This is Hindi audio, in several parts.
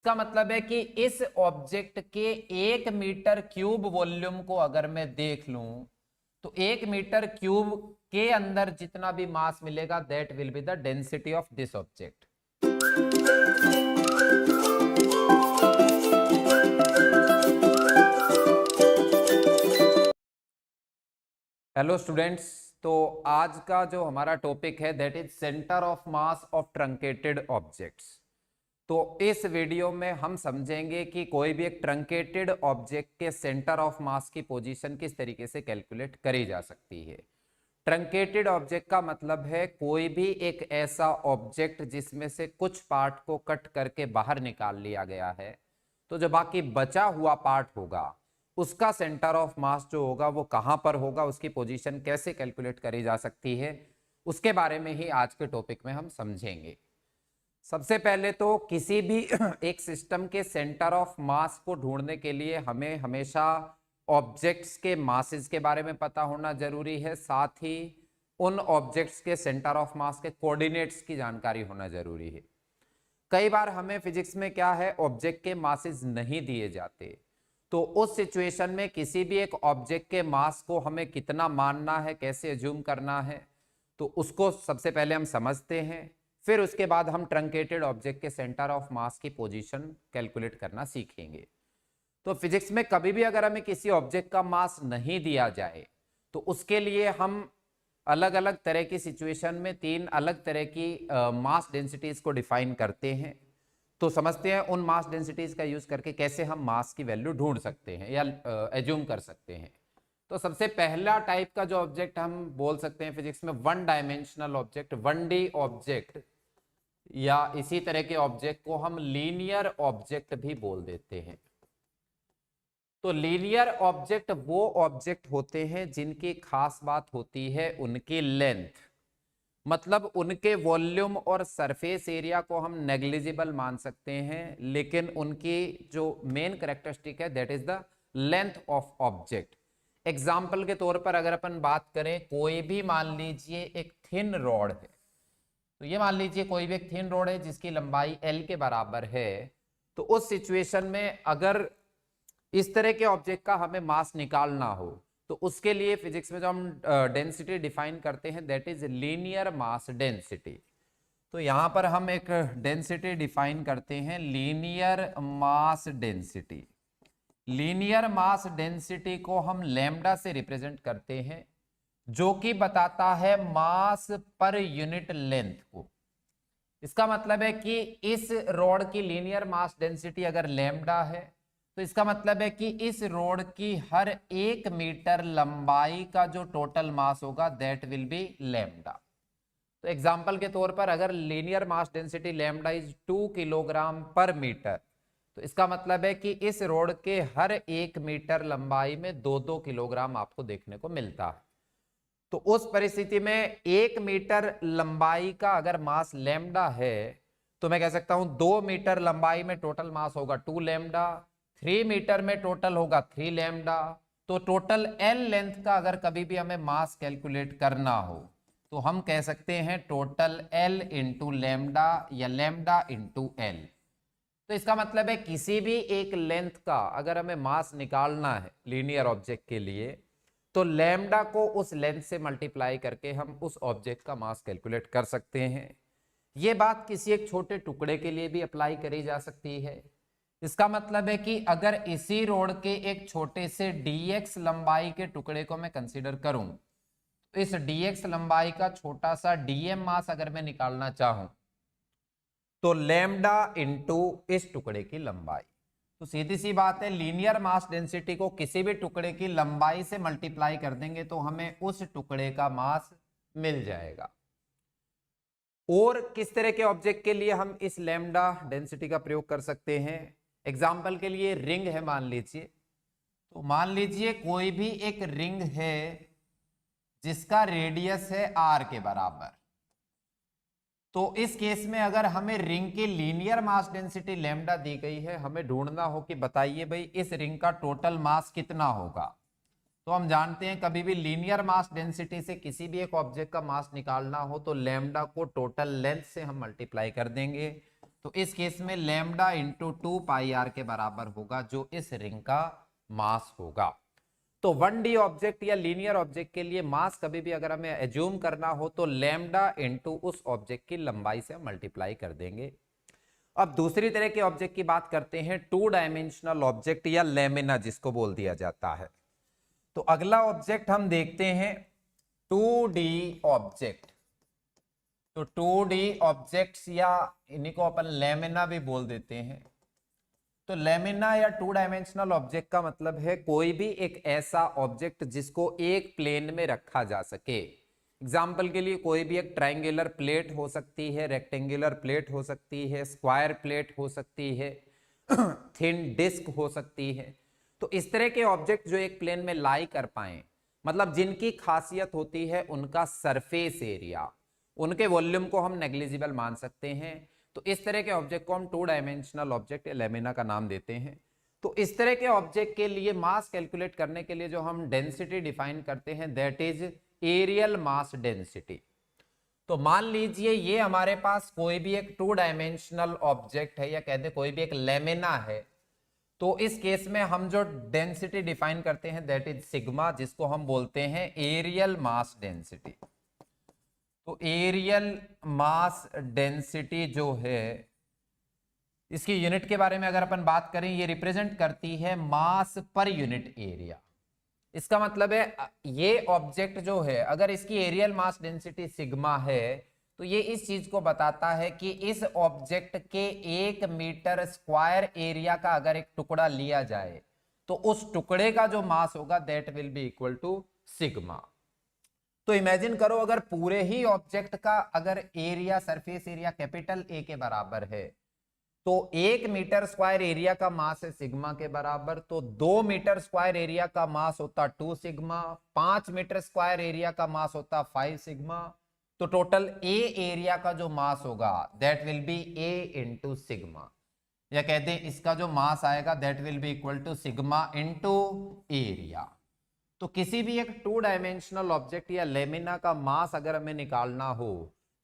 इसका मतलब है कि इस ऑब्जेक्ट के 1 मीटर क्यूब वॉल्यूम को अगर मैं देख लूं तो 1 मीटर क्यूब के अंदर जितना भी मास मिलेगा that will be the density of this object. Hello students, तो आज का जो हमारा टॉपिक है that is centre of mass of truncated objects. तो इस वीडियो में हम समझेंगे कि कोई भी एक ट्रंकेटेड ऑब्जेक्ट के सेंटर ऑफ मास की पोजीशन किस तरीके से कैलकुलेट करी जा सकती है। ट्रंकेटेड ऑब्जेक्ट का मतलब है कोई भी एक ऐसा ऑब्जेक्ट जिसमें से कुछ पार्ट को कट करके बाहर निकाल लिया गया है, तो जो बाकी बचा हुआ पार्ट होगा उसका सेंटर ऑफ मास जो होगा वो कहां पर होगा, उसकी पोजीशन कैसे कैलकुलेट करी जा सकती है, उसके बारे में ही आज के टॉपिक में हम समझेंगे। सबसे पहले तो किसी भी एक सिस्टम के सेंटर ऑफ मास को ढूंढने के लिए हमें हमेशा ऑब्जेक्ट्स के मासेस के बारे में पता होना जरूरी है, साथ ही उन ऑब्जेक्ट्स के सेंटर ऑफ मास के कोऑर्डिनेट्स की जानकारी होना जरूरी है। कई बार हमें फिजिक्स में क्या है, ऑब्जेक्ट के मासेस नहीं दिए जाते, तो उस सिचुएशन में किसी भी एक ऑब्जेक्ट के मास को हमें कितना मानना है, कैसे एज्यूम करना है, तो उसको सबसे पहले हम समझते हैं। फिर उसके बाद हम ट्रंकेटेड ऑब्जेक्ट के सेंटर ऑफ मास की पोजीशन कैलकुलेट करना सीखेंगे। तो फिजिक्स में कभी भी अगर हमें किसी ऑब्जेक्ट का मास नहीं दिया जाए तो उसके लिए हम अलग अलग तरह की सिचुएशन में 3 अलग तरह की मास डेंसिटीज को डिफाइन करते हैं। तो समझते हैं उन मास डेंसिटीज का यूज करके कैसे हम मास की वैल्यू ढूंढ सकते हैं या एज्यूम कर सकते हैं। तो सबसे पहला टाइप का जो ऑब्जेक्ट हम बोल सकते हैं फिजिक्स में, 1 डायमेंशनल ऑब्जेक्ट, 1D ऑब्जेक्ट, या इसी तरह के ऑब्जेक्ट को हम लीनियर ऑब्जेक्ट भी बोल देते हैं। तो लीनियर ऑब्जेक्ट वो ऑब्जेक्ट होते हैं जिनकी खास बात होती है उनकी लेंथ, मतलब उनके वॉल्यूम और सरफेस एरिया को हम नेग्लिजिबल मान सकते हैं, लेकिन उनकी जो मेन कैरेक्टरिस्टिक है that is the length of object. Example के तौर पर अगर अपन बात करें, कोई भी मान लीजिए एक थिन रॉड है, तो ये मान लीजिए कोई भी एक थिन रॉड है जिसकी लंबाई L के बराबर है, तो उस सिचुएशन में अगर इस तरह के ऑब्जेक्ट का हमें मास निकालना हो तो उसके लिए फिजिक्स में जो हम डेंसिटी डिफाइन करते हैं that is linear mass density. तो यहां पर हम एक डेंसिटी डिफाइन करते हैं, linear mass density. Linear mass density को हम लैम्डा से रिप्रेजेंट करते हैं, जो कि बताता है मास पर यूनिट लेंथ को। इसका मतलब है कि इस रॉड की लीनियर मास डेंसिटी अगर लैम्डा है तो इसका मतलब है कि इस रॉड की हर 1 मीटर लंबाई का जो टोटल मास होगा दैट विल बी लैम्डा। तो एग्जांपल के तौर पर अगर linear mass density lambda is 2 kilogram पर मीटर, तो इसका मतलब है कि इस रॉड के हर 1 मीटर लंबाई में 2-2 किलोग्राम आपको देखने को मिलता है। तो उस परिस्थिति में 1 मीटर लंबाई का अगर मास लैम्डा है तो मैं कह सकता हूं 2 मीटर लंबाई में टोटल मास होगा 2 लैम्डा, 3 मीटर में टोटल होगा 3 लैम्डा। तो टोटल L लेंथ का अगर कभी भी हमें मास कैलकुलेट करना हो तो हम कह सकते हैं टोटल L इंटू लैम्डा या लैम्डा इंटू L। तो इसका मतलब है किसी भी एक लेंथ का अगर हमें मास निकालना है लीनियर ऑब्जेक्ट के लिए तो लैम्डा को उस लेंथ से मल्टीप्लाई करके हम उस ऑब्जेक्ट का मास कैलकुलेट कर सकते हैं। यह बात किसी एक छोटे टुकड़े के लिए भी अप्लाई करी जा सकती है। इसका मतलब है कि अगर इसी रोड के एक छोटे से dx लंबाई के टुकड़े को मैं कंसीडर करूं तो इस dx लंबाई का छोटा सा dm मास अगर मैं निकालना चाहूं तो लैम्डा इंटू इस टुकड़े की लंबाई। तो सीधी सी बात है, लीनियर मास डेंसिटी को किसी भी टुकड़े की लंबाई से मल्टीप्लाई कर देंगे तो हमें उस टुकड़े का मास मिल जाएगा। और किस तरह के ऑब्जेक्ट के लिए हम इस लैम्डा डेंसिटी का प्रयोग कर सकते हैं? एग्जाम्पल के लिए रिंग है मान लीजिए, तो मान लीजिए कोई भी एक रिंग है जिसका रेडियस है r के बराबर। तो इस केस में अगर हमें रिंग की लीनियर मास डेंसिटी लैम्डा दी गई है, हमें ढूंढना हो कि बताइए भाई इस रिंग का टोटल मास कितना होगा। तो हम जानते हैं कभी भी लीनियर मास डेंसिटी से किसी भी एक ऑब्जेक्ट का मास निकालना हो तो लैम्डा को टोटल लेंथ से हम मल्टीप्लाई कर देंगे, तो इस केस में लैम्डा इंटू 2πr के बराबर होगा जो इस रिंग का मास होगा। तो 1D ऑब्जेक्ट या लीनियर ऑब्जेक्ट के लिए मास कभी भी अगर हमें एज्यूम करना हो तो लैम्डा इंटू उस ऑब्जेक्ट की लंबाई से मल्टीप्लाई कर देंगे। अब दूसरी तरह के ऑब्जेक्ट की बात करते हैं, 2 डायमेंशनल ऑब्जेक्ट या लेमिना जिसको बोल दिया जाता है। तो अगला ऑब्जेक्ट हम देखते हैं 2D ऑब्जेक्ट। तो 2D ऑब्जेक्ट्स या इन्हीं को अपन लेमिना भी बोल देते हैं। तो लेमिना या 2 डायमेंशनल ऑब्जेक्ट का मतलब है कोई भी एक ऐसा ऑब्जेक्ट जिसको एक प्लेन में रखा जा सके। एग्जाम्पल के लिए कोई भी एक ट्रायंगुलर प्लेट हो सकती है, रेक्टेंगुलर प्लेट हो सकती है, स्क्वायर प्लेट हो सकती है, थिन डिस्क हो सकती है। तो इस तरह के ऑब्जेक्ट जो एक प्लेन में लाई कर पाए, मतलब जिनकी खासियत होती है उनका सरफेस एरिया, उनके वॉल्यूम को हम नेग्लिजिबल मान सकते हैं। तो इस तरह के ऑब्जेक्ट को हम 2 डायमेंशनल ऑब्जेक्ट या लेमिना का नाम देते हैं। तो इस तरह के ऑब्जेक्ट के लिए मास कैलकुलेट करने के लिए जो हम डेंसिटी डिफाइन करते हैं that is areal mass density. तो मान लीजिए ये हमारे पास कोई भी एक 2 डायमेंशनल ऑब्जेक्ट है या कहते कोई भी एक लेमिना है। तो इस केस में हम जो डेंसिटी डिफाइन करते हैं दैट इज सिग्मा, जिसको हम बोलते हैं एरियल मास डेंसिटी। तो एरियल मास डेंसिटी जो है इसकी यूनिट के बारे में अगर अपन बात करें, ये रिप्रेजेंट करती है मास पर यूनिट एरिया। इसका मतलब है ये ऑब्जेक्ट जो है अगर इसकी एरियल मास डेंसिटी सिग्मा है तो ये इस चीज को बताता है कि इस ऑब्जेक्ट के 1 मीटर स्क्वायर एरिया का अगर एक टुकड़ा लिया जाए तो उस टुकड़े का जो मास होगा that will be equal to sigma. तो इमेजिन करो अगर पूरे ही ऑब्जेक्ट का अगर area, surface area capital A के बराबर है तो 1 मीटर स्क्वायर एरिया का मास है सिग्मा के बराबर, तो 2 मीटर स्क्वायर एरिया का मास होता 2 सिग्मा, 5 मीटर स्क्वायर एरिया का मास होता 5 सिग्मा। तो टोटल ए एरिया का जो मास होगा that will be A into sigma, या कहते हैं इसका जो मास आएगा that will be equal to sigma into area. तो किसी भी एक 2 डायमेंशनल ऑब्जेक्ट या लेमिना का मास अगर हमें निकालना हो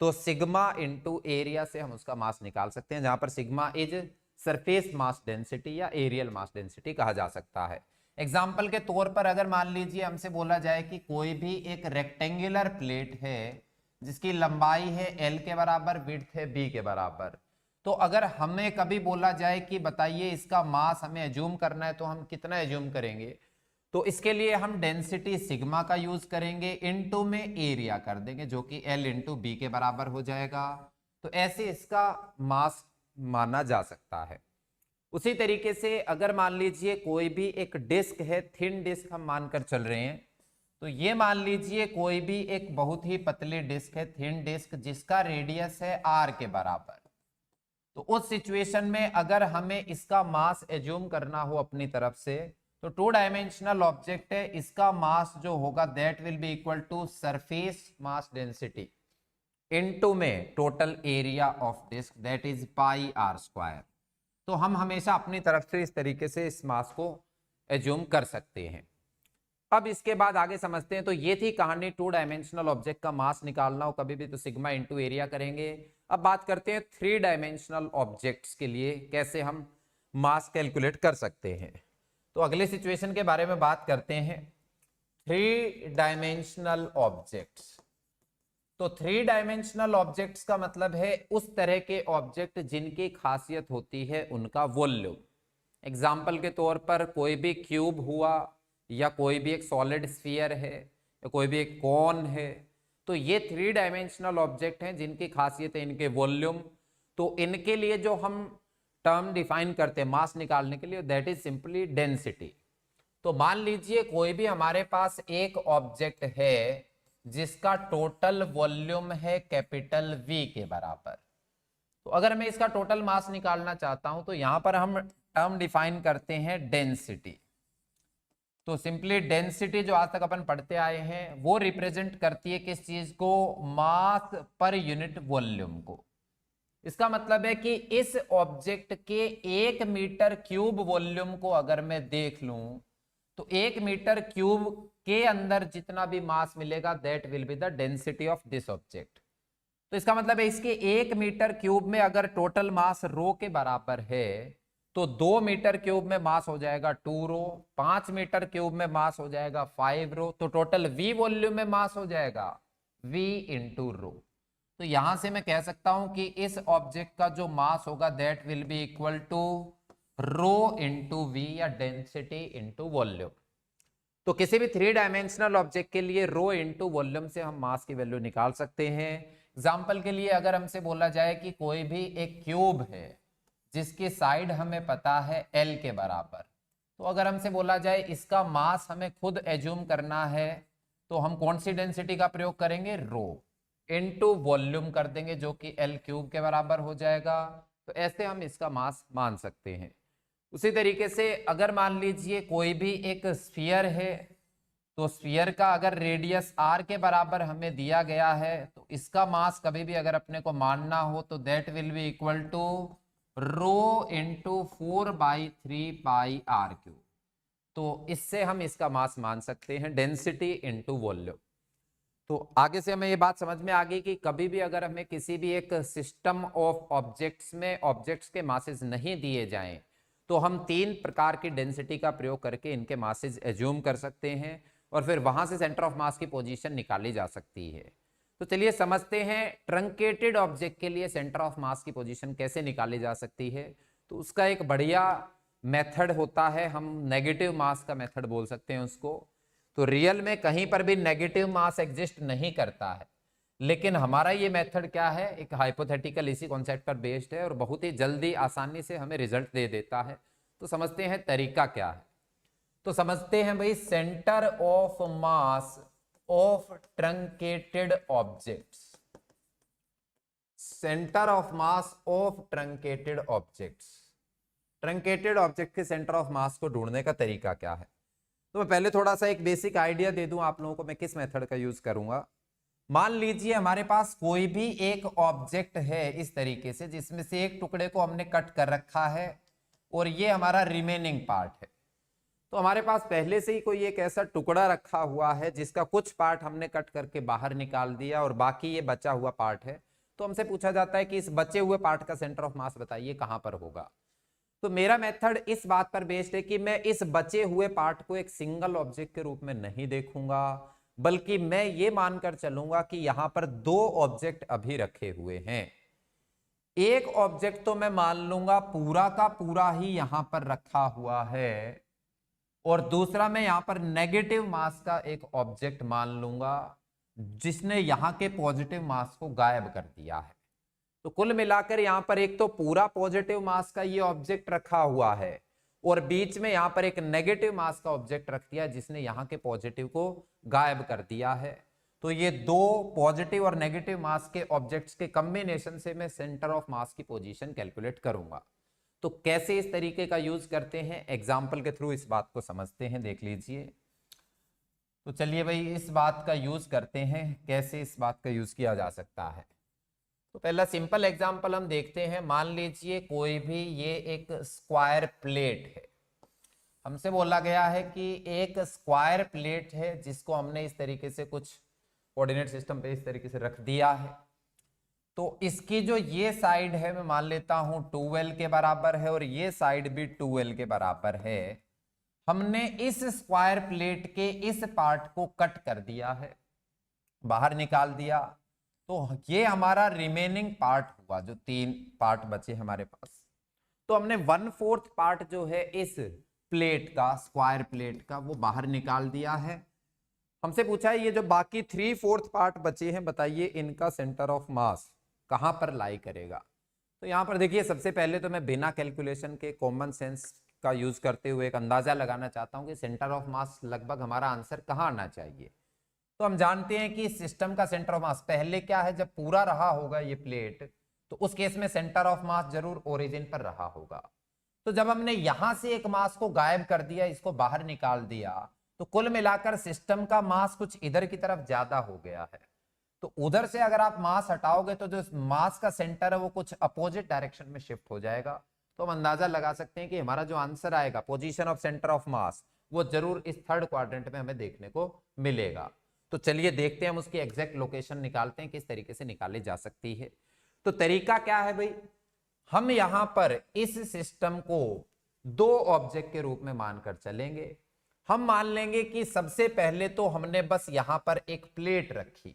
तो सिग्मा इंटू एरिया से हम उसका मास निकाल सकते हैं, जहां पर sigma is surface mass density या एरियल मास डेंसिटी कहा जा सकता है। एग्जाम्पल के तौर पर अगर मान लीजिए हमसे बोला जाए कि कोई भी एक रेक्टेंगुलर प्लेट है जिसकी लंबाई है L के बराबर, विड्थ है B के बराबर, तो अगर हमें कभी बोला जाए कि बताइए इसका मास हमें एज्यूम करना है तो हम कितना एज्यूम करेंगे, तो इसके लिए हम डेंसिटी सिग्मा का यूज करेंगे, इनटू में एरिया कर देंगे जो कि L इंटू बी के बराबर हो जाएगा। तो ऐसे इसका मास माना जा सकता है। उसी तरीके से अगर मान लीजिए कोई भी एक डिस्क है, थिन डिस्क हम मानकर चल रहे हैं, तो ये मान लीजिए कोई भी एक बहुत ही पतली डिस्क है, थिन डिस्क, जिसका रेडियस है r के बराबर। तो उस सिचुएशन में अगर हमें इसका मास एज्यूम करना हो अपनी तरफ से तो 2 डायमेंशनल ऑब्जेक्ट है, इसका मास जो होगा that will be equal to surface mass density into में total area of disc that is pi r square. तो हम हमेशा अपनी तरफ से इस तरीके से इस मास को एज्यूम कर सकते हैं। अब इसके बाद आगे समझते हैं। तो ये थी कहानी 2 डायमेंशनल ऑब्जेक्ट का मास निकालना हो कभी भी तो सिग्मा इंटू एरिया करेंगे। अब बात करते हैं 3 डायमेंशनल ऑब्जेक्ट्स के लिए कैसे हम मास कैलकुलेट कर सकते हैं। तो अगले सिचुएशन के बारे में बात करते हैं 3 डायमेंशनल ऑब्जेक्ट्स। तो 3 डायमेंशनल ऑब्जेक्ट्स का मतलब है उस तरह के ऑब्जेक्ट जिनकी खासियत होती है उनका वॉल्यूम। एग्जाम्पल के तौर पर कोई भी क्यूब हुआ या कोई भी एक सॉलिड स्फीयर है या कोई भी एक कॉन है, तो ये 3 डायमेंशनल ऑब्जेक्ट हैं जिनकी खासियत है इनके वॉल्यूम। तो इनके लिए जो हम टर्म डिफाइन करते हैं मास निकालने के लिए दैट इज सिंपली डेंसिटी। तो मान लीजिए कोई भी हमारे पास एक ऑब्जेक्ट है जिसका टोटल वॉल्यूम है कैपिटल V के बराबर। तो अगर मैं इसका टोटल मास निकालना चाहता हूं तो यहां पर हम टर्म डिफाइन करते हैं डेंसिटी। तो सिंपली डेंसिटी जो आज तक अपन पढ़ते आए हैं वो रिप्रेजेंट करती है किस चीज को, मास पर यूनिट वॉल्यूम को। इसका मतलब है कि इस ऑब्जेक्ट के 1 मीटर क्यूब वॉल्यूम को अगर मैं देख लूं तो 1 मीटर क्यूब के अंदर जितना भी मास मिलेगा that will be the density of this object. तो तो इसका मतलब है इसके 1 मीटर क्यूब में अगर टोटल मास रो के बराबर है तो 2 मीटर क्यूब में मास हो जाएगा 2 रो, 5 मीटर क्यूब में मास हो जाएगा 5 रो, तो टोटल V वॉल्यूम में मास हो जाएगा V इंटू रो। तो यहां से मैं कह सकता हूं कि इस ऑब्जेक्ट का जो मास होगा that will be equal to rho into V या डेंसिटी इंटू वॉल्यूम। तो किसी भी 3 डायमेंशनल ऑब्जेक्ट के लिए रो इंटू वॉल्यूम से हम मास की वैल्यू निकाल सकते हैं। एग्जाम्पल के लिए अगर हमसे बोला जाए कि कोई भी एक क्यूब है जिसकी साइड हमें पता है L के बराबर, तो अगर हमसे बोला जाए इसका मास हमें खुद एज्यूम करना है तो हम कौन सी डेंसिटी का प्रयोग करेंगे, रो इनटू वॉल्यूम कर देंगे जो कि L क्यूब के बराबर हो जाएगा। तो ऐसे हम इसका मास मान सकते हैं। उसी तरीके से अगर मान लीजिए कोई भी एक स्फीयर है, तो स्फीयर का अगर रेडियस r के बराबर हमें दिया गया है तो इसका मास कभी भी अगर अपने को मानना हो तो that will be equal to rho into 4/3 pi r cube. तो इससे हम इसका मास मान सकते हैं डेंसिटी इंटू वॉल्यूम। तो आगे से हमें ये बात समझ में आ गई कि कभी भी अगर हमें किसी भी एक सिस्टम ऑफ ऑब्जेक्ट्स में ऑब्जेक्ट्स के मासेस नहीं दिए जाएं तो हम 3 प्रकार की डेंसिटी का प्रयोग करके इनके मासेस एज्यूम कर सकते हैं और फिर वहां से सेंटर ऑफ मास की पोजीशन निकाली जा सकती है। तो चलिए समझते हैं ट्रंकेटेड ऑब्जेक्ट के लिए सेंटर ऑफ मास की पोजीशन कैसे निकाली जा सकती है। तो उसका एक बढ़िया मेथड होता है, हम नेगेटिव मास का मेथड बोल सकते हैं उसको। तो रियल में कहीं पर भी नेगेटिव मास एग्जिस्ट नहीं करता है, लेकिन हमारा ये मेथड क्या है, एक हाइपोथेटिकल इसी कॉन्सेप्ट पर बेस्ड है और बहुत ही जल्दी आसानी से हमें रिजल्ट दे देता है। तो समझते हैं तरीका क्या है। तो समझते हैं भाई, centre of mass of truncated objects, centre of mass of truncated objects, truncated object के सेंटर ऑफ मास को ढूंढने का तरीका क्या है। तो मैं पहले थोड़ा सा एक बेसिक आइडिया दे दूं आप लोगों को मैं किस मेथड का यूज करूंगा। मान लीजिए हमारे पास कोई भी एक ऑब्जेक्ट है इस तरीके से, जिसमें से एक टुकड़े को हमने कट कर रखा है और ये हमारा रिमेनिंग पार्ट है। तो हमारे पास पहले से ही कोई एक ऐसा टुकड़ा रखा हुआ है जिसका कुछ पार्ट हमने कट करके बाहर निकाल दिया और बाकी ये बचा हुआ पार्ट है। तो हमसे पूछा जाता है कि इस बचे हुए पार्ट का सेंटर ऑफ मास बताइए कहां पर होगा। तो मेरा मेथड इस बात पर बेस्ड है कि मैं इस बचे हुए पार्ट को एक सिंगल ऑब्जेक्ट के रूप में नहीं देखूंगा, बल्कि मैं ये मानकर चलूंगा कि यहां पर 2 ऑब्जेक्ट अभी रखे हुए हैं। एक ऑब्जेक्ट तो मैं मान लूंगा पूरा का पूरा ही यहां पर रखा हुआ है और दूसरा मैं यहां पर नेगेटिव मास का एक ऑब्जेक्ट मान लूंगा जिसने यहां के पॉजिटिव मास को गायब कर दिया है। तो कुल मिलाकर यहां पर एक तो पूरा पॉजिटिव मास का ये ऑब्जेक्ट रखा हुआ है और बीच में यहां पर एक नेगेटिव मास का ऑब्जेक्ट रख दिया जिसने यहां के पॉजिटिव को गायब कर दिया है। तो ये 2 पॉजिटिव और नेगेटिव मास के ऑब्जेक्ट्स के कॉम्बिनेशन से मैं सेंटर ऑफ मास की पोजीशन कैलकुलेट करूंगा। तो कैसे इस तरीके का यूज करते हैं, एग्जाम्पल के थ्रू इस बात को समझते हैं, देख लीजिए। तो चलिए भाई इस बात का यूज करते हैं, कैसे इस बात का यूज किया जा सकता है। तो पहला सिंपल एग्जांपल हम देखते हैं। मान लीजिए कोई भी ये एक स्क्वायर प्लेट है, हमसे बोला गया है कि एक स्क्वायर प्लेट है जिसको हमने इस तरीके से कुछ कोऑर्डिनेट सिस्टम पे इस तरीके से रख दिया है। तो इसकी जो ये साइड है मैं मान लेता हूं 2l के बराबर है और ये साइड भी 2l के बराबर है। हमने इस स्क्वायर प्लेट के इस पार्ट को कट कर दिया है, बाहर निकाल दिया। तो ये हमारा रिमेनिंग पार्ट हुआ, जो 3 पार्ट बचे हमारे पास। तो हमने 1/4 पार्ट जो है इस प्लेट का, स्क्वायर प्लेट का, वो बाहर निकाल दिया है। हमसे पूछा है ये जो बाकी 3/4 पार्ट बचे हैं बताइए इनका सेंटर ऑफ मास कहां पर लाई करेगा। तो यहां पर देखिए सबसे पहले तो मैं बिना कैलकुलेशन के कॉमन सेंस का यूज करते हुए एक अंदाजा लगाना चाहता हूं कि सेंटर ऑफ मास लगभग हमारा आंसर कहां आना चाहिए। तो हम जानते हैं कि सिस्टम का सेंटर ऑफ मास पहले क्या है, जब पूरा रहा होगा ये प्लेट तो उस केस में सेंटर ऑफ मास जरूर ओरिजिन पर रहा होगा। तो जब हमने यहां से एक मास को गायब कर दिया, इसको बाहर निकाल दिया, तो कुल मिलाकर सिस्टम का मास कुछ इधर की तरफ ज्यादा हो गया है। तो उधर से अगर आप मास हटाओगे तो जो मास का सेंटर है वो कुछ अपोजिट डायरेक्शन में शिफ्ट हो जाएगा। तो हम अंदाजा लगा सकते हैं कि हमारा जो आंसर आएगा पोजीशन ऑफ सेंटर ऑफ मास वो जरूर इस 3rd क्वाड्रेंट में हमें देखने को मिलेगा। तो चलिए देखते हैं, हम उसकी एग्जैक्ट लोकेशन निकालते हैं, किस तरीके से निकाली जा सकती है। तो तरीका क्या है भाई, हम यहां पर इस सिस्टम को दो ऑब्जेक्ट के रूप में मानकर चलेंगे। हम मान लेंगे कि सबसे पहले तो हमने बस यहां पर एक प्लेट रखी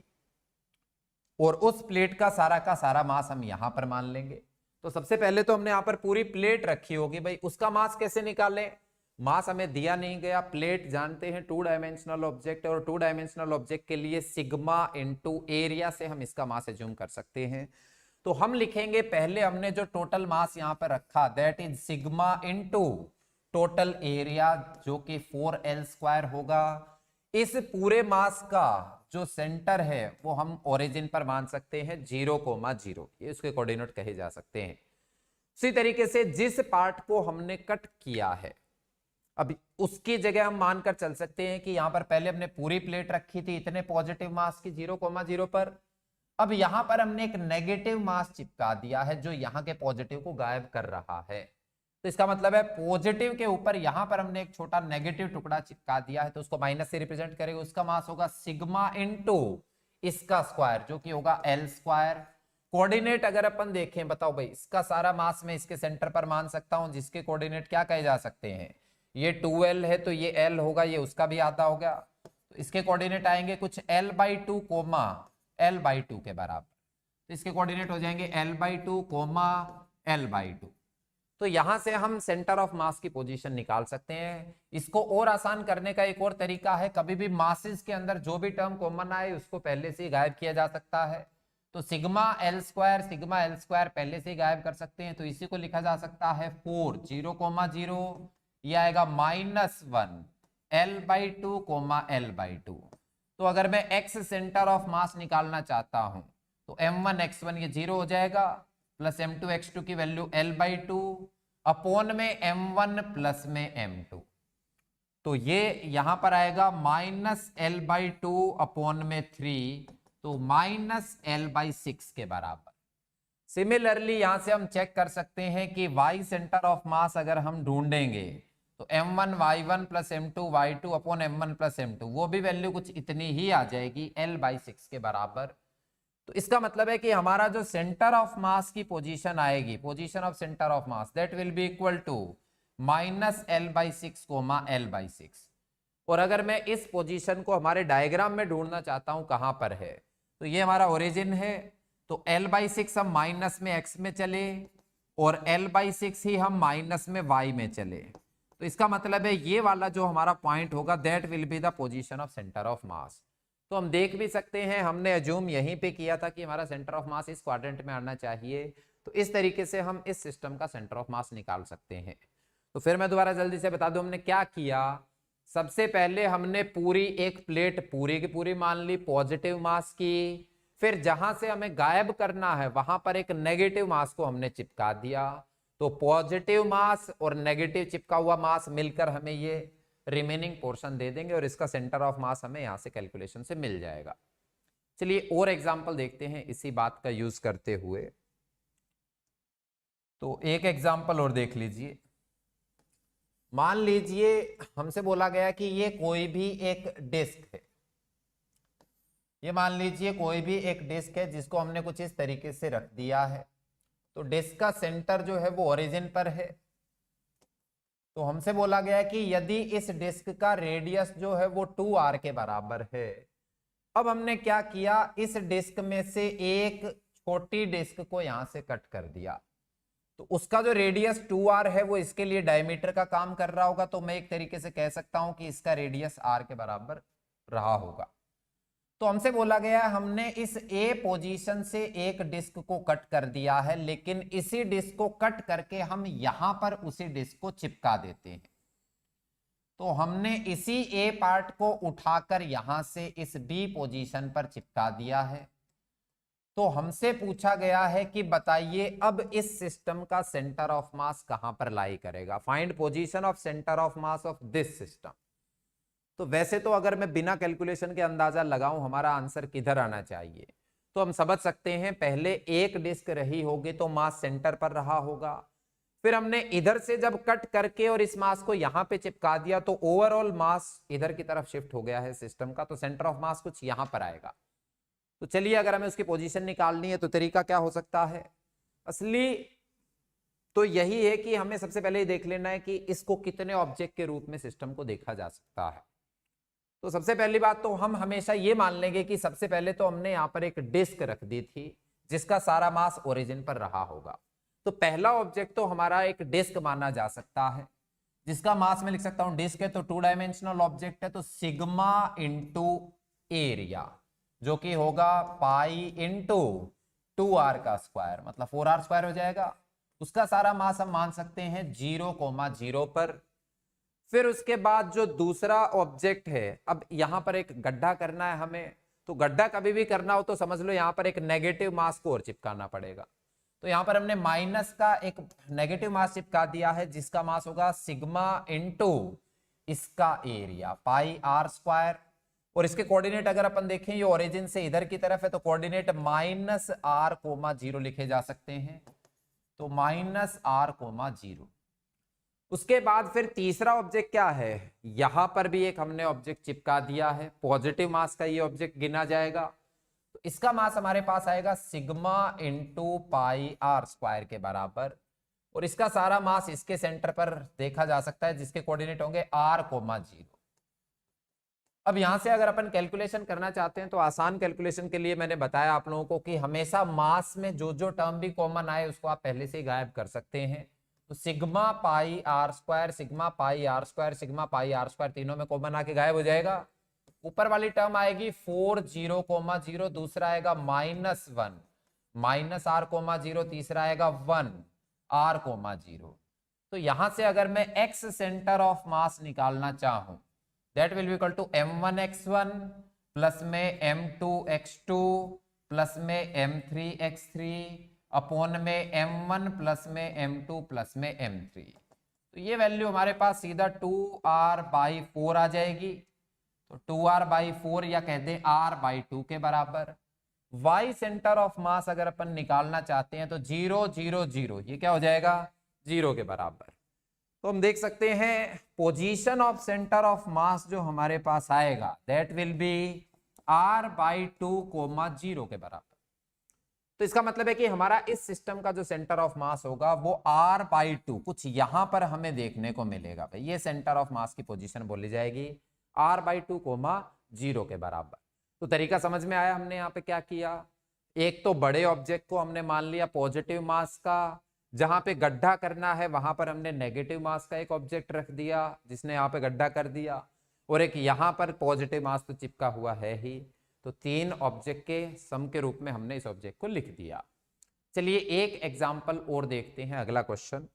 और उस प्लेट का सारा मास हम यहां पर मान लेंगे। तो सबसे पहले तो हमने यहां पर पूरी प्लेट रखी होगी भाई, उसका मास कैसे निकालें, मास हमें दिया नहीं गया, प्लेट जानते हैं 2 डायमेंशनल ऑब्जेक्ट, और 2 डायमेंशनल ऑब्जेक्ट के लिए सिग्मा इनटू एरिया से हम इसका मास एज्यूम कर सकते हैं। तो हम लिखेंगे, पहले हमने जो टोटल मास यहां पर रखा that is sigma into total area, जो कि 4L² होगा। इस पूरे मास का जो सेंटर है वो हम ओरिजिन पर मान सकते हैं 0,0, ये उसके कोऑर्डिनेट कहे जा सकते हैं। उसी तरीके से जिस पार्ट को हमने कट किया है, अब उसकी जगह हम मानकर चल सकते हैं कि यहां पर पहले हमने पूरी प्लेट रखी थी इतने पॉजिटिव मास की 0,0 पर। अब यहां पर हमने एक नेगेटिव मास चिपका दिया है जो यहां के पॉजिटिव को गायब कर रहा है। तो इसका मतलब है पॉजिटिव के ऊपर यहां पर हमने एक छोटा नेगेटिव टुकड़ा चिपका दिया है, तो उसको माइनस से रिप्रेजेंट करेंगे, उसका मास होगा सिग्मा इनटू इसका स्क्वायर जो कि होगा L²। कोऑर्डिनेट अगर अपन देखें, बताओ भाई, इसका सारा मास मैं इसके सेंटर पर मान सकता हूं, जिसके कोऑर्डिनेट क्या कहे जा सकते हैं, ये 2L है तो ये L होगा, ये उसका भी आधा हो गया। तो इसके कोऑर्डिनेट आएंगे कुछ L/2 कोमा L/2 के बराबर। तो इसके कोऑर्डिनेट हो जाएंगे L/2 कोमा L/2। तो यहां से हम सेंटर ऑफ मास की पोजीशन निकाल सकते हैं। इसको और आसान करने का एक और तरीका है, कभी भी मासेस के अंदर जो भी टर्म कॉमन आए उसको पहले से ही गायब किया जा सकता है। तो सिग्मा L² पहले से ही गायब कर सकते हैं, तो इसी को लिखा जा सकता है 4 0,0, ये आएगा -1 L/2 L/2। तो अगर मैं x सेंटर ऑफ मास निकालना चाहता हूं तो m1 x1 ये 0 हो जाएगा, प्लस m2 x2 की वैल्यू L/2 अपॉन में m1 प्लस में m2। तो ये यहां पर आएगा -L/2 अपॉन में 3, तो -L/6 के बराबर। सिमिलरली यहां से हम चेक कर सकते हैं कि y सेंटर ऑफ मास अगर हम ढूंढेंगे तो m1 y1 plus m2 y2 upon m1 plus m2, वो भी वैल्यू कुछ इतनी ही आ जाएगी L/6 के बराबर। तो इसका मतलब है कि हमारा जो सेंटर ऑफ मास की पोजीशन आएगी, position of centre of mass, that will be equal to -L/6 L/6। और अगर मैं इस पोजीशन को हमारे डायग्राम में ढूंढना चाहता हूं कहां पर है, तो ये हमारा ओरिजिन है, तो L/6 हम माइनस में x में चले और L/6 ही हम माइनस में y में चले। तो इसका मतलब है ये वाला जो हमारा पॉइंट होगा that will be the position of centre of मास। तो हम देख भी सकते हैं, हमने अज्यूम यहीं पे किया था कि हमारा सेंटर ऑफ मास इस क्वाड्रेंट में आना चाहिए। तो इस तरीके से हम इस सिस्टम का सेंटर ऑफ मास निकाल सकते हैं। तो फिर मैं दोबारा जल्दी से बता दूं हमने क्या किया। सबसे पहले हमने पूरी एक प्लेट पूरी की पूरी मान ली पॉजिटिव मास की, फिर जहां से हमें गायब करना है वहां पर एक नेगेटिव मास को हमने चिपका दिया। तो पॉजिटिव मास और नेगेटिव चिपका हुआ मास मिलकर हमें ये रिमेनिंग पोर्शन दे देंगे और इसका सेंटर ऑफ मास हमें यहां से कैलकुलेशन से मिल जाएगा। चलिए और एग्जांपल देखते हैं इसी बात का यूज करते हुए। तो एक एग्जांपल और देख लीजिए। मान लीजिए हमसे बोला गया कि ये कोई भी एक डिस्क है, ये मान लीजिए कोई भी एक डिस्क है जिसको हमने कुछ इस तरीके से रख दिया है। तो डिस्क का सेंटर जो है वो ओरिजिन पर है। तो हमसे बोला गया कि यदि इस डिस्क का रेडियस जो है वो 2r के बराबर है। अब हमने क्या किया, इस डिस्क में से एक छोटी डिस्क को यहां से कट कर दिया, तो उसका जो रेडियस 2r है वो इसके लिए डायमीटर का काम कर रहा होगा। तो मैं एक तरीके से कह सकता हूं कि इसका रेडियस r के बराबर रहा होगा। तो हमसे बोला गया हमने इस ए पोजीशन से एक डिस्क को कट कर दिया है, लेकिन इसी डिस्क को कट करके हम यहां पर उसी डिस्क को चिपका देते हैं। तो हमने इसी ए पार्ट को उठाकर यहां से इस बी पोजीशन पर चिपका दिया है। तो हमसे पूछा गया है कि बताइए अब इस सिस्टम का सेंटर ऑफ मास कहां पर लाई करेगा, find position of centre of mass of this system. तो वैसे तो अगर मैं बिना कैलकुलेशन के अंदाजा लगाऊं हमारा आंसर किधर आना चाहिए, तो हम समझ सकते हैं पहले एक डिस्क रही होगी तो मास सेंटर पर रहा होगा, फिर हमने इधर से जब कट करके और इस मास को यहां पे चिपका दिया तो ओवरऑल मास इधर की तरफ शिफ्ट हो गया है सिस्टम का, तो सेंटर ऑफ मास कुछ यहां पर आएगा। तो चलिए अगर हमें उसकी पोजीशन निकालनी है तो तरीका क्या हो सकता है, असली तो यही है कि हमें सबसे पहले देख लेना है कि इसको कितने ऑब्जेक्ट के रूप में सिस्टम को देखा जा सकता है। तो सबसे पहली बात तो हम हमेशा ये मान लेंगे कि सबसे पहले तो हमने यहाँ पर एक डिस्क रख दी थी जिसका सारा मास ओरिजिन पर रहा होगा। तो पहला ऑब्जेक्ट तो हमारा एक डिस्क माना जा सकता है जिसका मास मैं लिख सकता हूं, डिस्क है तो 2 डायमेंशनल ऑब्जेक्ट है तो सिग्मा इंटू एरिया जो कि होगा पाई इंटू 2r का स्क्वायर मतलब 4r स्क्वायर हो जाएगा। उसका सारा मास हम मान सकते हैं 0,0 पर। फिर उसके बाद जो दूसरा ऑब्जेक्ट है, अब यहां पर एक गड्ढा करना है हमें, तो गड्ढा कभी भी करना हो तो समझ लो यहां पर एक नेगेटिव मास को और चिपकाना पड़ेगा। तो यहां पर हमने माइनस का एक नेगेटिव मास चिपका दिया है जिसका मास होगा सिग्मा इंटू इसका एरिया पाई r स्क्वायर। और इसके कोऑर्डिनेट अगर अपन देखें ये ओरिजिन से इधर की तरफ है तो कोऑर्डिनेट -r,0 लिखे जा सकते हैं, तो -r,0। उसके बाद फिर तीसरा ऑब्जेक्ट क्या है, यहां पर भी एक हमने ऑब्जेक्ट चिपका दिया है, पॉजिटिव मास का ये ऑब्जेक्ट गिना जाएगा। तो इसका मास हमारे पास आएगा sigma into pi r square के बराबर। और इसका सारा मास इसके सेंटर पर देखा जा सकता है जिसके कोऑर्डिनेट होंगे r,0। अब यहां से अगर अपन कैलकुलेशन करना चाहते हैं तो आसान कैलकुलेशन के लिए मैंने बताया आप लोगों को कि हमेशा मास में जो जो टर्म भी कॉमन आए उसको आप पहले से ही गायब कर सकते हैं। तो sigma pi r square sigma pi r square sigma pi r square तीनों में कॉमन आके गायब हो जाएगा। ऊपर वाली टर्म आएगी 4,0,0, दूसरा आएगा -1 -r,0, तीसरा आएगा 1r,0। तो यहां से अगर मैं x सेंटर ऑफ मास निकालना चाहूं that will be equal to m1x1 plus में m2x2 प्लस में m3x3 अपॉन में m1 प्लस में m2 प्लस में m3। तो ये वैल्यू हमारे पास सीधा 2r/4 आ जाएगी। तो 2r/4 या कह दें r/2 के बराबर। y सेंटर ऑफ मास अगर अपन निकालना चाहते हैं तो 0 0 0 ये क्या हो जाएगा 0 के बराबर। तो हम देख सकते हैं पोजीशन ऑफ सेंटर ऑफ मास जो हमारे पास आएगा दैट विल बी r/2, 0 के बराबर। तो इसका मतलब है कि हमारा इस सिस्टम का जो सेंटर ऑफ मास होगा वो r/2 कुछ यहां पर हमें देखने को मिलेगा। भाई ये सेंटर ऑफ मास की पोजीशन बोली जाएगी r/2, 0 के बराबर। तो तरीका समझ में आया, हमने यहाँ पे क्या किया, एक तो बड़े ऑब्जेक्ट को हमने मान लिया पॉजिटिव मास का, जहां पे गड्ढा करना है वहां पर हमने नेगेटिव मास का एक ऑब्जेक्ट रख दिया जिसने यहाँ पे गड्ढा कर दिया, और एक यहां पर पॉजिटिव मास तो चिपका हुआ है ही। तो 3 ऑब्जेक्ट के सम के रूप में हमने इस ऑब्जेक्ट को लिख दिया। चलिए एक एग्जांपल और देखते हैं, अगला क्वेश्चन।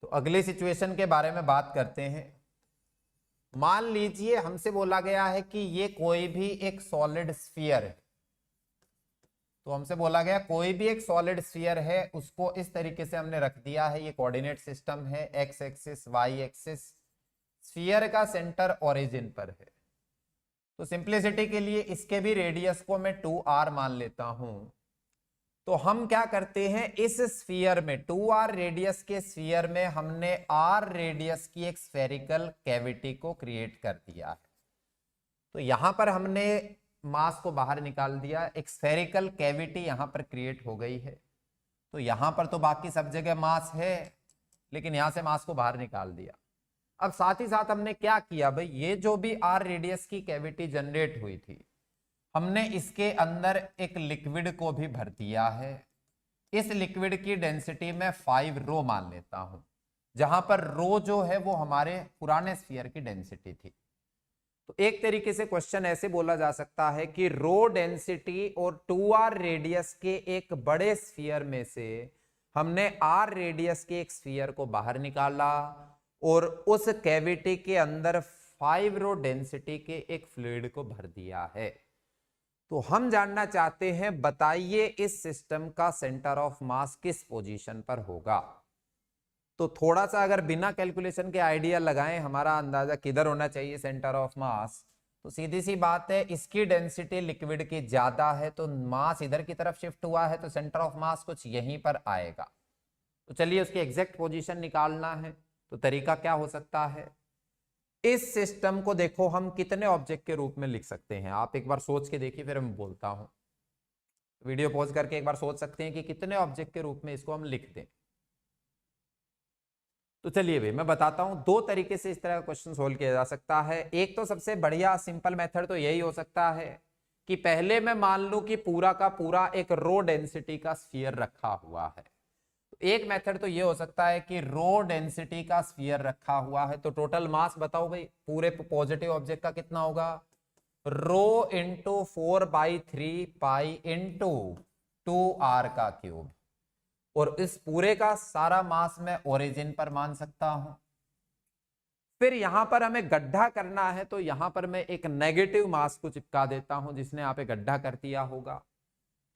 तो अगले सिचुएशन के बारे में बात करते हैं। मान लीजिए हमसे बोला गया है कि ये कोई भी एक सॉलिड स्फीयर है। तो हमसे बोला गया कोई भी एक सॉलिड स्फीयर है, उसको इस तरीके से हमने रख दिया है, ये कोऑर्डिनेट सिस्टम है, X axis Y axis, sphere का सेंटर ओरिजिन पर है। तो सिंप्लिसिटी के लिए इसके भी रेडियस को मैं 2r मान लेता हूं। तो हम क्या करते हैं, इस स्फीयर में 2r रेडियस के स्फीयर में हमने r रेडियस की एक स्फेरिकल कैविटी को क्रिएट कर दिया है। तो यहां पर हमने मास को बाहर निकाल दिया, एक स्फेरिकल कैविटी यहां पर क्रिएट हो गई है। तो यहां पर तो बाकी सब जगह मास है लेकिन यहां से मास को बाहर निकाल दिया। अब साथ ही साथ हमने क्या किया भाई, ये जो भी r रेडियस की कैविटी जनरेट हुई थी हमने इसके अंदर एक लिक्विड को भी भर दिया है। इस लिक्विड की डेंसिटी में 5 रो मान लेता हूं, जहां पर रो जो है वो हमारे पुराने स्फीयर की डेंसिटी थी। तो एक तरीके से क्वेश्चन ऐसे बोला जा सकता है कि रो डेंसिटी और 2r रेडियस के एक बड़े स्फीयर में से हमने r रेडियस के एक स्फीयर को बाहर निकाला और उस कैविटी के अंदर 5 रो डेंसिटी के एक फ्लूइड को भर दिया है। तो हम जानना चाहते हैं बताइए इस सिस्टम का सेंटर ऑफ मास किस पोजीशन पर होगा। तो थोड़ा सा अगर बिना कैलकुलेशन के आइडिया लगाएं हमारा अंदाजा किधर होना चाहिए सेंटर ऑफ मास, तो सीधी सी बात है इसकी डेंसिटी लिक्विड की ज्यादा है तो मास इधर की तरफ शिफ्ट हुआ है तो सेंटर ऑफ मास कुछ यहीं पर आएगा। तो चलिए उसकी एग्जैक्ट पोजीशन निकालना है, तो तरीका क्या हो सकता है। इस सिस्टम को देखो हम कितने ऑब्जेक्ट के रूप में लिख सकते हैं, आप एक बार सोच के देखिए, फिर मैं बोलता हूं। वीडियो पॉज करके एक बार सोच सकते हैं कि कितने ऑब्जेक्ट के रूप में इसको हम लिख दें। तो चलिए भाई मैं बताता हूं, दो तरीके से इस तरह का क्वेश्चन सोल्व किया जा सकता है। एक तो सबसे बढ़िया सिंपल मेथड तो यही हो सकता है कि पहले मैं मान लूं कि पूरा का पूरा एक रो डेंसिटी का स्फीयर रखा हुआ है। एक मेथड तो ये हो सकता है कि रो डेंसिटी का स्फीयर रखा हुआ है, तो टोटल मास बताओ भाई पूरे पॉजिटिव ऑब्जेक्ट का कितना होगा, रो इंटू 4/3 पाई इंटू 2r का क्यूब, और इस पूरे का सारा मास मैं ओरिजिन पर मान सकता हूं। फिर यहां पर हमें गड्ढा करना है, तो यहां पर मैं एक नेगेटिव मास को चिपका देता हूं, जिसने यहां पे गड्ढा कर दिया होगा।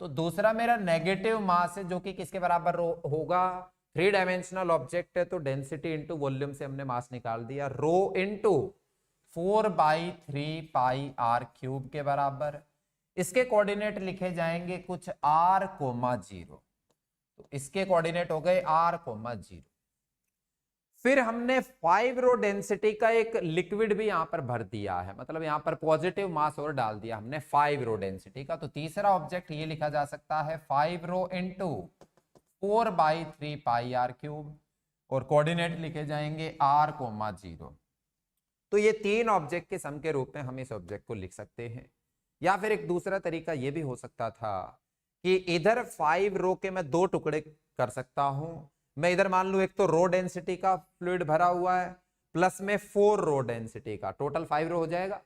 तो दूसरा मेरा नेगेटिव मास है, जो कि किसके बराबर होगा, 3 डायमेंशनल ऑब्जेक्ट है, तो डेंसिटी इंटू वॉल्यूम से हमने मास निकाल दिया, रो इंटू 4/3 पाई आर क्यूब के बराबर। इसके कोऑर्डिनेट लिखे जाएंगे कुछ r, 0, तो इसके कोऑर्डिनेट हो गए r, 0। फिर हमने 5 रो डेंसिटी का एक लिक्विड भी यहां पर भर दिया है, मतलब यहां पर पॉजिटिव मास और डाल दिया हमने 5 रो डेंसिटी का। तो तीसरा ऑब्जेक्ट ये लिखा जा सकता है 5 रो इंटू 4/3 पाई आर क्यूब, और कोऑर्डिनेट लिखे जाएंगे r, 0। तो ये तीन ऑब्जेक्ट के सम के रूप में हम इस ऑब्जेक्ट को लिख सकते हैं। या फिर एक दूसरा तरीका ये भी हो सकता था कि इधर 5 रो के मैं 2 टुकड़े कर सकता हूं। मैं इधर मान लू एक तो रो डेंसिटी का फ्लूइड भरा हुआ है, प्लस में 4 रो डेंसिटी का, टोटल 5 रो हो जाएगा।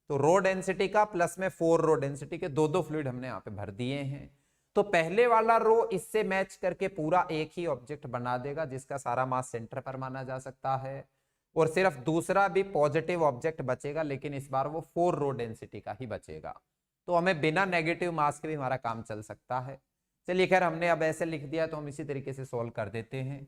तो रो डेंसिटी का प्लस में 4 रो डेंसिटी के दो फ्लूइड हमने यहाँ पे भर दिए हैं। तो पहले वाला रो इससे मैच करके पूरा एक ही ऑब्जेक्ट बना देगा, जिसका सारा मास सेंटर पर माना जा सकता है, और सिर्फ दूसरा भी पॉजिटिव ऑब्जेक्ट बचेगा, लेकिन इस बार वो 4 रो डेंसिटी का ही बचेगा। तो हमें बिना नेगेटिव मास के भी हमारा काम चल सकता है। चलिए खैर हमने अब ऐसे लिख दिया, तो हम इसी तरीके से सोल्व कर देते हैं।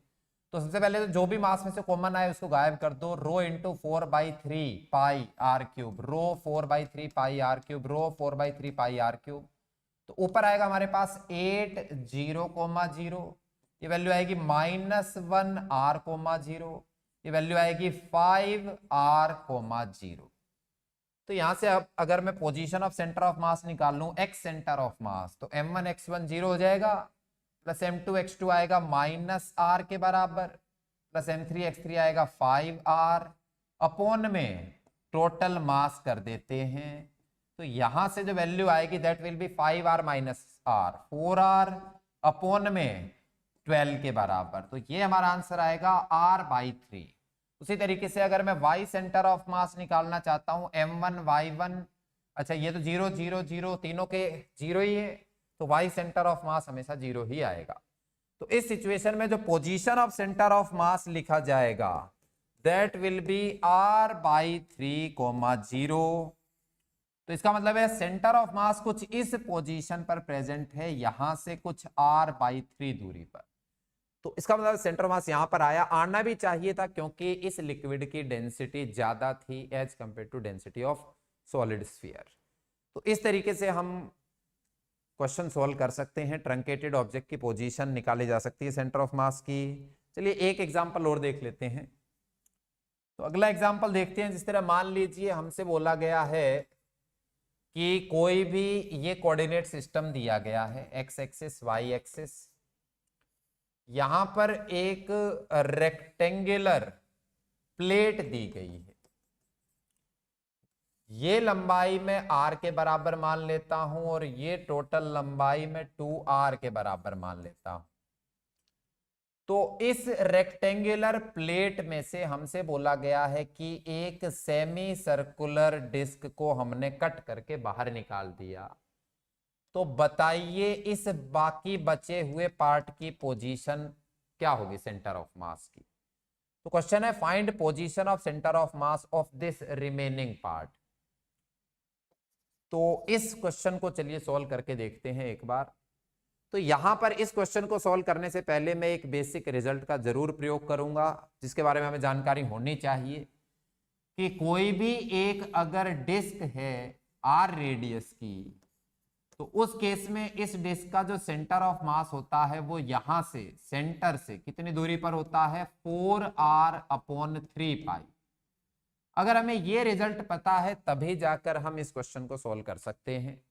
तो सबसे पहले तो जो भी मास में से कॉमन आए उसको गायब कर दो, rho into 4/3 pi R cube, rho 4/3 pi R cube, rho 4/3 pi R cube. तो ऊपर आएगा हमारे पास 8 0, 0, ये वैल्यू आएगी -1 r, 0, ये वैल्यू आएगी 5 r, 0। तो यहां से अब अगर मैं पोजीशन ऑफ सेंटर ऑफ मास निकाल लूं, एक्स सेंटर ऑफ मास, तो m1 x1 0 हो जाएगा, प्लस m2 x2 आएगा -r के बराबर, प्लस m3 x3 आएगा 5r, अपॉन में टोटल मास कर देते हैं। तो यहां से जो वैल्यू आएगी that will B 5r -r, 4r, upon में 12 के बराबर। तो ये हमारा आंसर आएगा r/3। उसी तरीके से अगर मैं y सेंटर ऑफ मास निकालना चाहता हूं, m1 y1, अच्छा ये तो 0 0 0 तीनों के 0 ही है, तो y सेंटर ऑफ मास हमेशा 0 ही आएगा। तो इस सिचुएशन में जो पोजीशन ऑफ सेंटर ऑफ मास लिखा जाएगा दैट विल बी r/3, 0। तो इसका मतलब है सेंटर ऑफ मास कुछ इस पोजीशन पर प्रेजेंट है, यहां से कुछ r/3 दूरी पर। तो इसका मतलब सेंटर ऑफ मास यहां पर आया, आना भी चाहिए था, क्योंकि इस लिक्विड की डेंसिटी ज्यादा थी as compare to density of solid sphere. तो इस तरीके से हम क्वेश्चन सॉल्व कर सकते हैं, ट्रंकेटेड ऑब्जेक्ट की पोजीशन निकाली जा सकती है सेंटर ऑफ मास की। चलिए एक एग्जांपल और देख लेते हैं। तो अगला एग्जांपल देखते हैं। जिस तरह मान लीजिए हमसे बोला गया है कि कोई भी ये कोऑर्डिनेट सिस्टम दिया गया है, एक्स एक्सिस, वाई एक्सिस, यहां पर एक रेक्टेंगुलर प्लेट दी गई है, ये लंबाई में r के बराबर मान लेता हूं, और ये टोटल लंबाई में 2r के बराबर मान लेता हूं। तो इस रेक्टेंगुलर प्लेट में से हमसे बोला गया है कि एक सेमी सर्कुलर डिस्क को हमने कट करके बाहर निकाल दिया। तो बताइए इस बाकी बचे हुए पार्ट की पोजीशन क्या होगी सेंटर ऑफ मास की। तो क्वेश्चन है find position of centre of mass of this remaining part. तो इस क्वेश्चन को चलिए सॉल्व करके देखते हैं एक बार। तो यहां पर इस क्वेश्चन को सॉल्व करने से पहले मैं एक बेसिक रिजल्ट का जरूर प्रयोग करूंगा, जिसके बारे में हमें जानकारी होनी चाहिए कि कोई भी एक अगर डिस्क है r रेडियस की, तो उस केस में इस डिस्क का जो सेंटर ऑफ मास होता है वो यहां से सेंटर से कितनी दूरी पर होता है 4r/3π। अगर हमें ये रिजल्ट पता है तभी जाकर हम इस क्वेश्चन को सोल्व कर सकते हैं।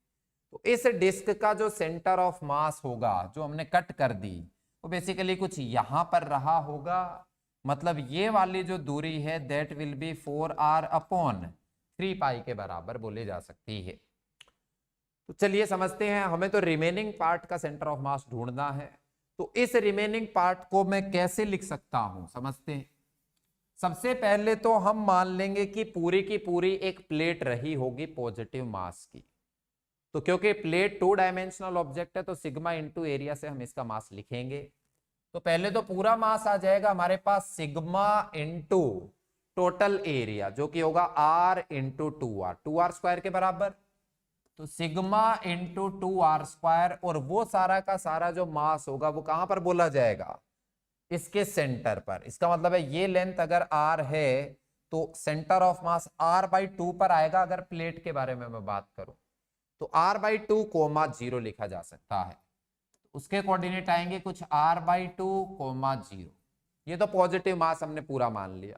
तो इस डिस्क का जो सेंटर ऑफ मास होगा जो हमने कट कर दी वो बेसिकली कुछ यहां पर रहा होगा, मतलब ये वाली जो दूरी है दैट विल बी 4r/3π के बराबर बोली जा सकती है। तो चलिए समझते हैं, हमें तो रिमेनिंग पार्ट का सेंटर ऑफ मास ढूंढना है। तो इस रिमेनिंग पार्ट को मैं कैसे लिख सकता हूं समझते हैं। सबसे पहले तो हम मान लेंगे कि पूरी की पूरी एक प्लेट रही होगी पॉजिटिव मास की। तो क्योंकि प्लेट 2 डायमेंशनल ऑब्जेक्ट है तो सिग्मा इंटू एरिया से हम इसका मास लिखेंगे। तो पहले तो पूरा मास आ जाएगा हमारे पास सिग्मा इंटू टोटल एरिया जो कि होगा r इंटू 2r स्क्वायर के बराबर। तो सिग्मा इंटू 2r², और वो सारा का सारा जो मास होगा वो कहां पर बोला जाएगा, इसके सेंटर पर। इसका मतलब है ये लेंथ अगर r है तो सेंटर ऑफ मास r/2 पर आएगा। अगर प्लेट के बारे में मैं बात करूं तो r/2, 0 लिखा जा सकता है। उसके कोऑर्डिनेट आएंगे कुछ r/2, 0। ये तो पॉजिटिव मास हमने पूरा मान लिया।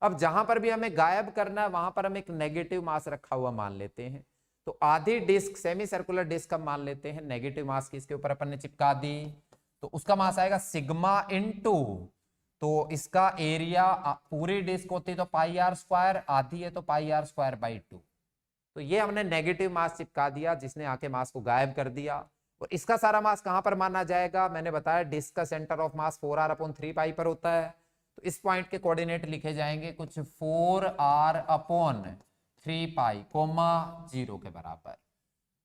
अब जहां पर भी हमें गायब करना है वहां पर हम एक नेगेटिव मास रखा हुआ मान लेते हैं। तो आधी डिस्क सेमी सर्कुलर डिस्क हम मान लेते हैं नेगेटिव मास की, इसके ऊपर अपन ने चिपका दी। तो उसका मास आएगा सिग्मा इंटू, तो इसका एरिया पूरी डिस्क होती तो πr², आधी है तो πr²/2। तो ये हमने नेगेटिव मास चिपका दिया जिसने आके मास को गायब कर दिया। और इसका सारा मास कहां पर माना जाएगा, मैंने बताया डिस्क का सेंटर ऑफ मास 4r/3π पर होता है। तो इस पॉइंट के कोऑर्डिनेट लिखे जाएंगे कुछ 4r/3π, 0 के बराबर।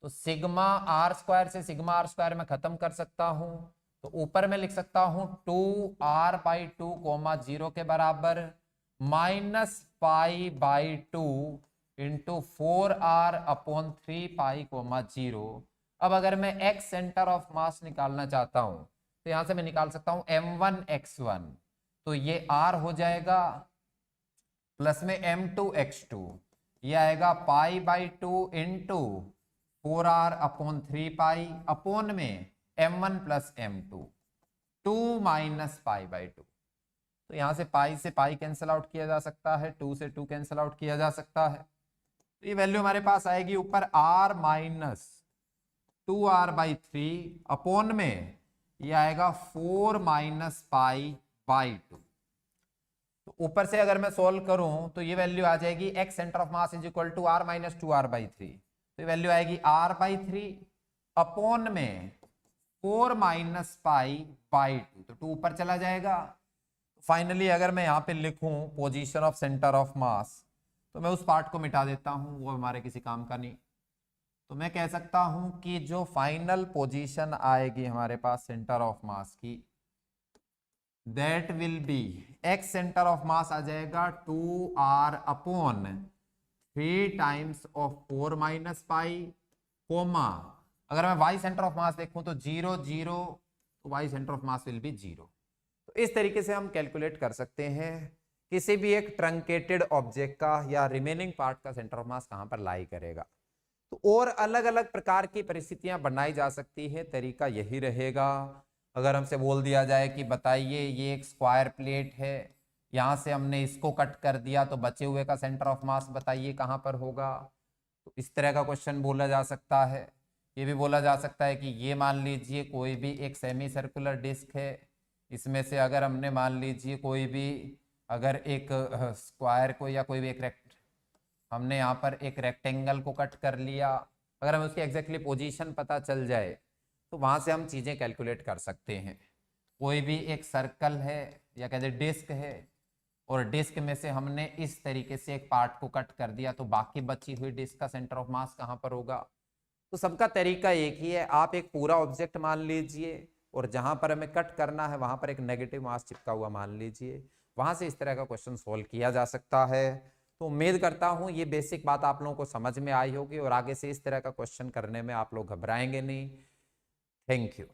तो सिग्मा r² से सिग्मा r² में खत्म कर सकता हूं। तो ऊपर में लिख सकता हूं 2r/2, 0 के बराबर -π/2 इंटू 4r/3π, 0। अब अगर मैं x सेंटर ऑफ मास निकालना चाहता हूं तो यहां से मैं निकाल सकता हूं m1x1, तो ये r हो जाएगा प्लस में m2x2, ये आएगा π/2 इंटू 4r/3π अपॉन में m1 प्लस m2, 2 - π/2। तो यहां से पाई से पाई कैंसिल आउट किया जा सकता है, 2 से 2 कैंसिल आउट किया जा सकता है। तो ये वैल्यू हमारे पास आएगी ऊपर r - 2r/3 अपॉन में ये आएगा 4 - π/2। तो ऊपर से अगर मैं सोल्व करूं तो ये वैल्यू आ जाएगी x centre of mass is equal to r - 2r/3। तो ये वैल्यू आएगी r/3 अपॉन में 4 - π/2। तो 2 ऊपर चला जाएगा। फाइनली अगर मैं यहाँ पे लिखूं पोजीशन ऑफ सेंटर ऑफ मास तो मैं उस पार्ट को मिटा देता हूं, वो हमारे किसी काम का नहीं। तो मैं कह सकता हूं कि जो फाइनल पोजीशन आएगी हमारे पास सेंटर ऑफ मास की that will be x centre of mass आ जाएगा 2r/3 टाइम्स ऑफ 4 - π, अगर मैं y सेंटर ऑफ मास देखूं तो 0 0, तो y centre of mass will be 0। तो इस तरीके से हम कैलकुलेट कर सकते हैं किसी भी एक ट्रंकेटेड ऑब्जेक्ट का या रिमेनिंग पार्ट का सेंटर ऑफ मास कहां पर लाई करेगा। तो और अलग अलग प्रकार की परिस्थितियां बनाई जा सकती है, तरीका यही रहेगा। अगर हमसे बोल दिया जाए कि बताइए ये एक स्क्वायर प्लेट है, यहां से हमने इसको कट कर दिया तो बचे हुए का सेंटर ऑफ मास बताइए कहां पर होगा। तो इस तरह का क्वेश्चन बोला जा सकता है। ये भी बोला जा सकता है कि ये मान लीजिए कोई भी एक सेमी सर्कुलर डिस्क है, इसमें से अगर हमने मान लीजिए कोई भी अगर एक स्क्वायर को या कोई भी एक हमने यहाँ पर एक रेक्टेंगल को कट कर लिया, अगर हमें उसकी एग्जैक्टली पोजीशन पता चल जाए तो वहाँ से हम चीज़ें कैलकुलेट कर सकते हैं। कोई भी एक सर्कल है या कहते डिस्क है और डिस्क में से हमने इस तरीके से एक पार्ट को कट कर दिया तो बाकी बची हुई डिस्क का सेंटर ऑफ मास कहाँ पर होगा। तो सबका तरीका एक ही है, आप एक पूरा ऑब्जेक्ट मान लीजिए और जहां पर हमें कट करना है वहां पर एक नेगेटिव मास चिपका हुआ मान लीजिए, वहां से इस तरह का क्वेश्चन सोल्व किया जा सकता है। तो उम्मीद करता हूं ये बेसिक बात आप लोगों को समझ में आई होगी और आगे से इस तरह का क्वेश्चन करने में आप लोग घबराएंगे नहीं। Thank you.